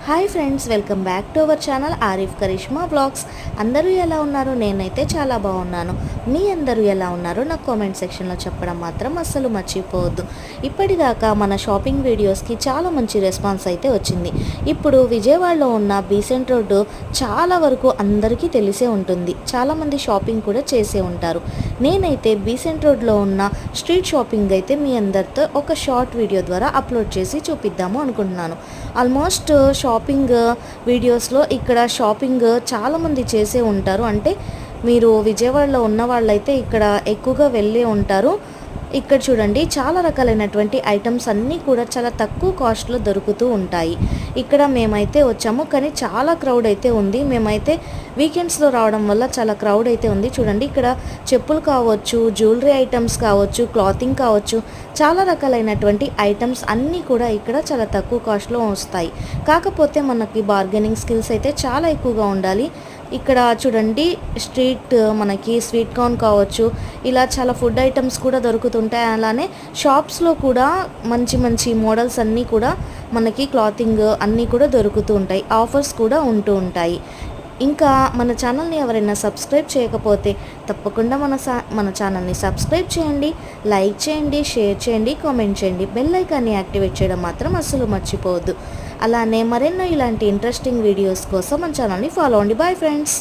Hi friends, welcome back to our channel Arif Karishma blogs. అందరూ ఎలా ఉన్నారు? నేనైతే చాలా బాగున్నాను. మీ అందరూ ఎలా ఉన్నారో నాకు కామెంట్ సెక్షన్లో చెప్పడం మాత్రం అస్సలు మర్చిపోవద్దు. ఇప్పటిదాకా మన షాపింగ్ వీడియోస్కి చాలా మంచి రెస్పాన్స్ అయితే వచ్చింది. ఇప్పుడు విజయవాడలో ఉన్న బీసెంట్ రోడ్డు చాలా వరకు అందరికీ తెలిసే ఉంటుంది. చాలామంది షాపింగ్ కూడా చేసే ఉంటారు. నేనైతే బీసెంట్ రోడ్లో ఉన్న స్ట్రీట్ షాపింగ్ అయితే మీ అందరితో ఒక షార్ట్ వీడియో ద్వారా అప్లోడ్ చేసి చూపిద్దాము అనుకుంటున్నాను. ఆల్మోస్ట్ షాపింగ్ వీడియోస్లో ఇక్కడ షాపింగ్ చాలామంది చేసే ఉంటారు. అంటే మీరు విజయవాడలో ఉన్న వాళ్ళైతే ఇక్కడ ఎక్కువగా వెళ్ళే ఉంటారు. ఇక్కడ చూడండి, చాలా రకాలైనటువంటి ఐటమ్స్ అన్నీ కూడా చాలా తక్కువ కాస్ట్లో దొరుకుతూ ఉంటాయి. ఇక్కడ మేమైతే వచ్చాము, కానీ చాలా క్రౌడ్ అయితే ఉంది. మేమైతే వీకెండ్స్లో రావడం వల్ల చాలా క్రౌడ్ అయితే ఉంది. చూడండి, ఇక్కడ చెప్పులు కావచ్చు, జ్యువెలరీ ఐటమ్స్ కావచ్చు, క్లాతింగ్ కావచ్చు, చాలా రకాలైనటువంటి ఐటమ్స్ అన్నీ కూడా ఇక్కడ చాలా తక్కువ కాస్ట్లో వస్తాయి. కాకపోతే మనకి బార్గెనింగ్ స్కిల్స్ అయితే చాలా ఎక్కువగా ఉండాలి. ఇక్కడ చూడండి, మనకి స్వీట్ కార్న్ కావచ్చు, ఇలా చాలా ఫుడ్ ఐటమ్స్ కూడా దొరుకుతుంటాయి. అలానే షాప్స్లో కూడా మంచి మంచి మోడల్స్ అన్నీ కూడా మనకి క్లాతింగ్ అన్నీ కూడా దొరుకుతూ ఉంటాయి. ఆఫర్స్ కూడా ఉంటూ ఉంటాయి. ఇంకా మన ఛానల్ని ఎవరైనా సబ్స్క్రైబ్ చేయకపోతే తప్పకుండా మన ఛానల్ని సబ్స్క్రైబ్ చేయండి, లైక్ చేయండి, షేర్ చేయండి, కామెంట్ చేయండి. బెల్ ఐకాన్ని యాక్టివేట్ చేయడం మాత్రం అస్సలు మర్చిపోవద్దు. అలానే మరెన్నో ఇలాంటి ఇంట్రెస్టింగ్ వీడియోస్ కోసం మన ఛానల్ని ఫాలో అవ్వండి. Bye friends.